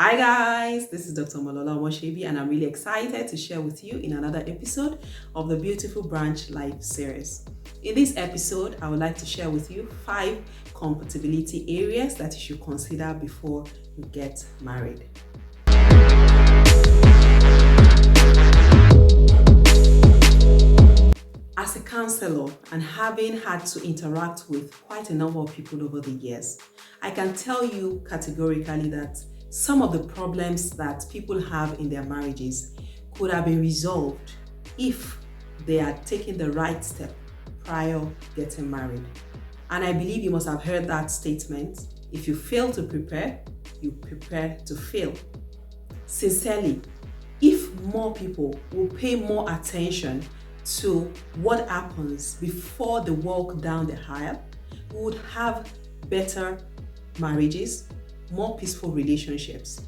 Hi guys, this is Dr. Malola Moshebi and I'm really excited to share with you in another episode of the Beautiful Branch Life series. In this episode, I would like to share with you 5 compatibility areas that you should consider before you get married. As a counselor and having had to interact with quite a number of people over the years, I can tell you categorically that some of the problems that people have in their marriages could have been resolved if they had taken the right step prior getting married. And I believe you must have heard that statement: if you fail to prepare, you prepare to fail. Sincerely, if more people will pay more attention to what happens before they walk down the aisle, we would have better marriages, more peaceful relationships.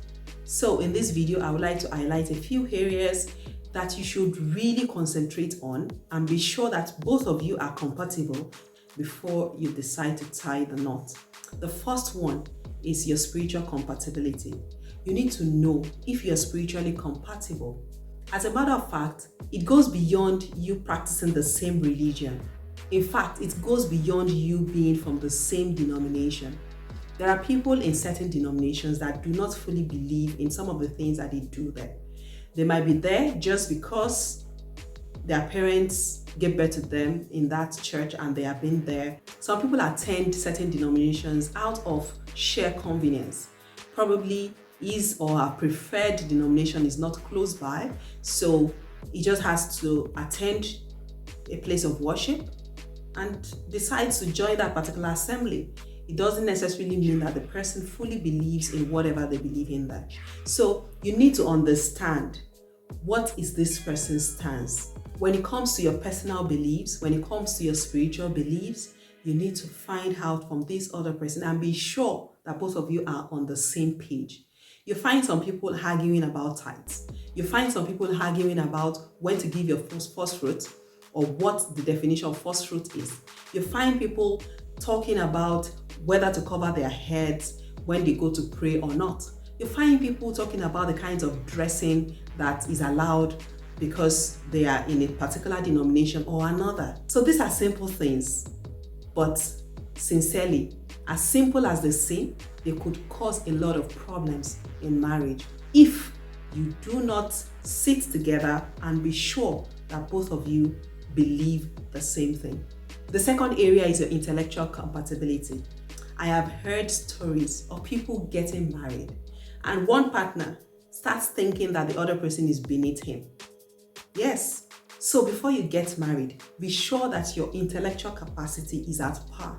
So in this video, I would like to highlight a few areas that you should really concentrate on and be sure that both of you are compatible before you decide to tie the knot. The first one is your spiritual compatibility. You need to know if you are spiritually compatible. As a matter of fact, it goes beyond you practicing the same religion. In fact, it goes beyond you being from the same denomination. There are people in certain denominations that do not fully believe in some of the things that they do there. They might be there just because their parents gave birth to them in that church and they have been there. Some people attend certain denominations out of sheer convenience. Probably his or her preferred denomination is not close by, so he just has to attend a place of worship and decides to join that particular assembly. It doesn't necessarily mean that the person fully believes in whatever they believe in there. So you need to understand, what is this person's stance? When it comes to your personal beliefs, when it comes to your spiritual beliefs, you need to find out from this other person and be sure that both of you are on the same page. You find some people arguing about tithes. You find some people arguing about when to give your first fruit or what the definition of first fruit is. You find people talking about whether to cover their heads when they go to pray or not. You find people talking about the kinds of dressing that is allowed because they are in a particular denomination or another. So these are simple things, but sincerely, as simple as they seem, they could cause a lot of problems in marriage if you do not sit together and be sure that both of you believe the same thing. The second area is your intellectual compatibility. I have heard stories of people getting married and one partner starts thinking that the other person is beneath him. Yes, so before you get married, be sure that your intellectual capacity is at par,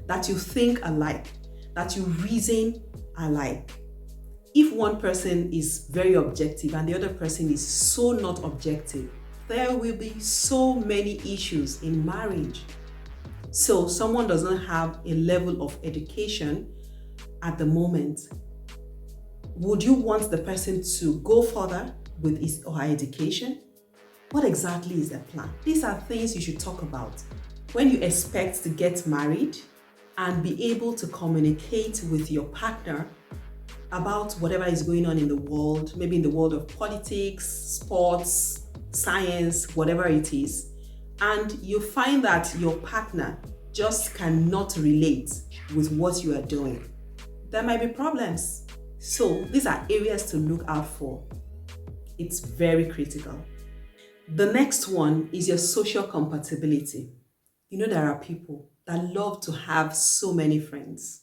that you think alike, that you reason alike. If one person is very objective and the other person is so not objective, there will be so many issues in marriage. So someone does not have a level of education at the moment. Would you want the person to go further with his or her education? What exactly is their plan? These are things you should talk about when you expect to get married, and be able to communicate with your partner about whatever is going on in the world, maybe in the world of politics, sports, science, whatever it is. And you find that your partner just cannot relate with what you are doing. There might be problems. So these are areas to look out for. It's very critical. The next one is your social compatibility. You know, there are people that love to have so many friends.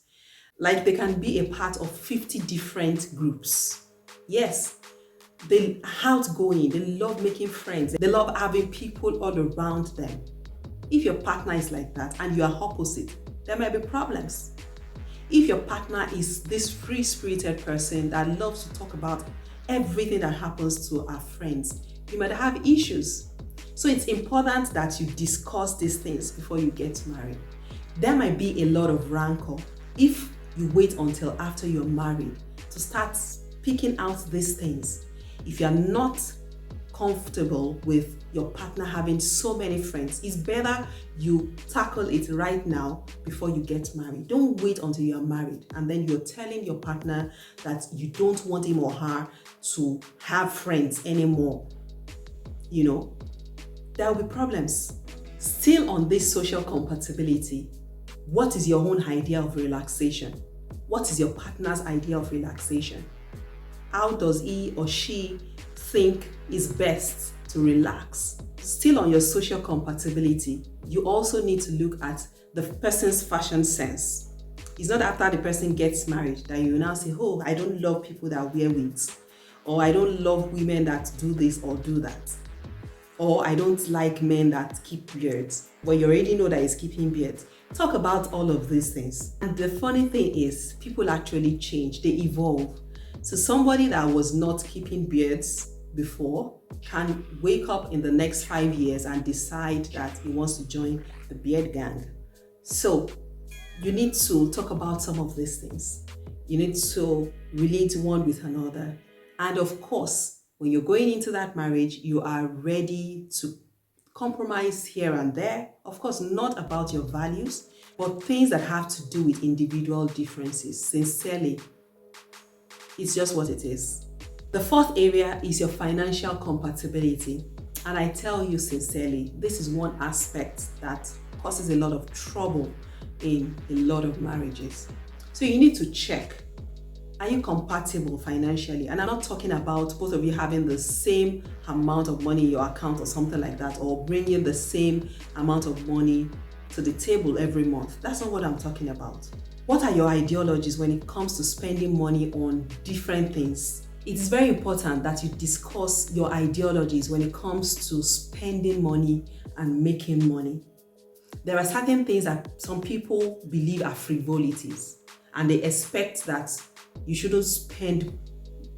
Like they can be a part of 50 different groups. Yes, they're outgoing, they love making friends, they love having people all around them. If your partner is like that and you are opposite, there might be problems. If your partner is this free-spirited person that loves to talk about everything that happens to our friends, you might have issues. So it's important that you discuss these things before you get married. There might be a lot of rancor if you wait until after you're married to start picking out these things. If you're not comfortable with your partner having so many friends, it's better you tackle it right now before you get married. Don't wait until you are married and then you're telling your partner that you don't want him or her to have friends anymore. There will be problems. Still on this social compatibility, what is your own idea of relaxation? What is your partner's idea of relaxation? How does he or she think is best to relax? Still on your social compatibility, you also need to look at the person's fashion sense. It's not after the person gets married that you now say, oh, I don't love people that wear wigs, or I don't love women that do this or do that, or I don't like men that keep beards. Well, you already know that he's keeping beards. Talk about all of these things. And the funny thing is, people actually change, they evolve. So somebody that was not keeping beards before can wake up in the next 5 years and decide that he wants to join the beard gang. So you need to talk about some of these things. You need to relate one with another. And of course, when you're going into that marriage, you are ready to compromise here and there. Of course, not about your values, but things that have to do with individual differences. Sincerely, it's just what it is. The fourth area is your financial compatibility. And I tell you sincerely, this is one aspect that causes a lot of trouble in a lot of marriages. So you need to check, are you compatible financially? And I'm not talking about both of you having the same amount of money in your account or something like that, or bringing the same amount of money to the table every month. That's not what I'm talking about. What are your ideologies when it comes to spending money on different things? It's very important that you discuss your ideologies when it comes to spending money and making money. There are certain things that some people believe are frivolities, and they expect that you shouldn't spend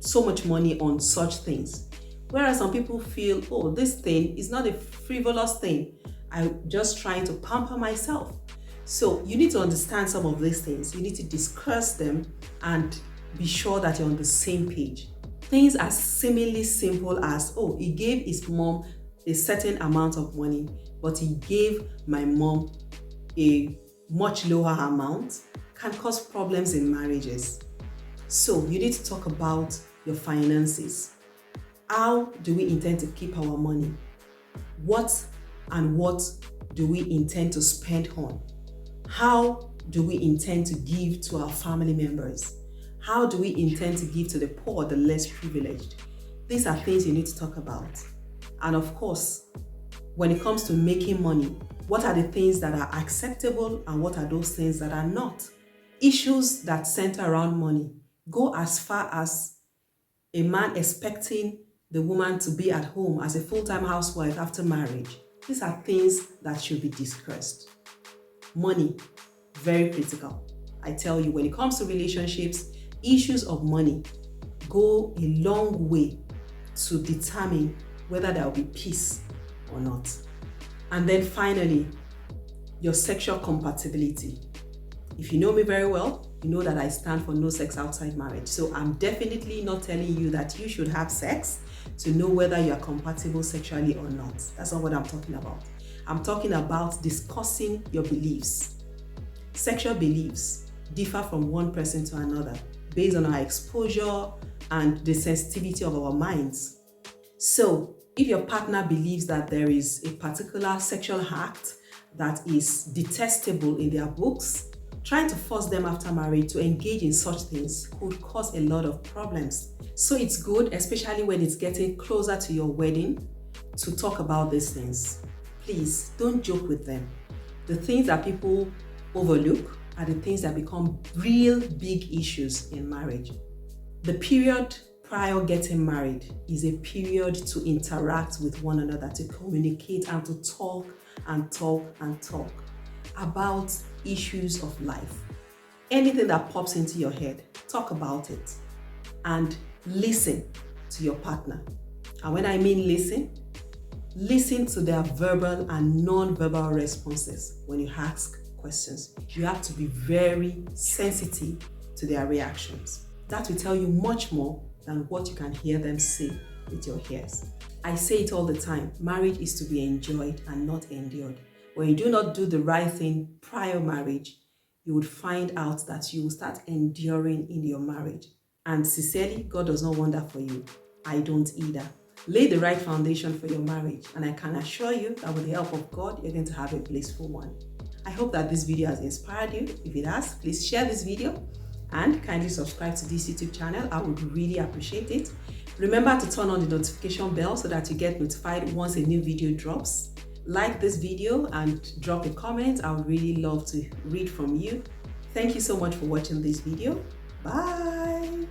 so much money on such things. Whereas some people feel, oh, this thing is not a frivolous thing. I'm just trying to pamper myself. So you need to understand some of these things. You need to discuss them and be sure that you're on the same page. Things as seemingly simple as, oh, he gave his mom a certain amount of money, but he gave my mom a much lower amount, can cause problems in marriages. So you need to talk about your finances. How do we intend to keep our money? What do we intend to spend on? How do we intend to give to our family members? How do we intend to give to the poor, the less privileged? These are things you need to talk about. And of course, when it comes to making money, what are the things that are acceptable and what are those things that are not? Issues that center around money go as far as a man expecting the woman to be at home as a full-time housewife after marriage. These are things that should be discussed. Money, very critical. I tell you, when it comes to relationships, issues of money go a long way to determine whether there will be peace or not. And then finally, your sexual compatibility. If you know me very well, you know that I stand for no sex outside marriage. So I'm definitely not telling you that you should have sex to know whether you are compatible sexually or not. That's not what I'm talking about. I'm talking about discussing your beliefs. Sexual beliefs differ from one person to another based on our exposure and the sensitivity of our minds. So if your partner believes that there is a particular sexual act that is detestable in their books, trying to force them after marriage to engage in such things could cause a lot of problems. So it's good, especially when it's getting closer to your wedding, to talk about these things. Please don't joke with them. The things that people overlook are the things that become real big issues in marriage. The period prior getting married is a period to interact with one another, to communicate and to talk about issues of life. Anything that pops into your head, talk about it and listen to your partner. And when I mean listen to their verbal and non-verbal responses when you ask questions. You have to be very sensitive to their reactions. That will tell you much more than what you can hear them say with your heirs. I say it all the time, marriage is to be enjoyed and not endured. When you do not do the right thing prior marriage, you would find out that you will start enduring in your marriage. And sincerely, God does not want that for you. I don't either. Lay the right foundation for your marriage, and I can assure you that with the help of God, you're going to have a blissful one. I hope that this video has inspired you. If it has, please share this video and kindly subscribe to this YouTube channel. I would really appreciate it. Remember to turn on the notification bell so that you get notified once a new video drops. Like this video and drop a comment. I would really love to read from you. Thank you so much for watching this video. Bye.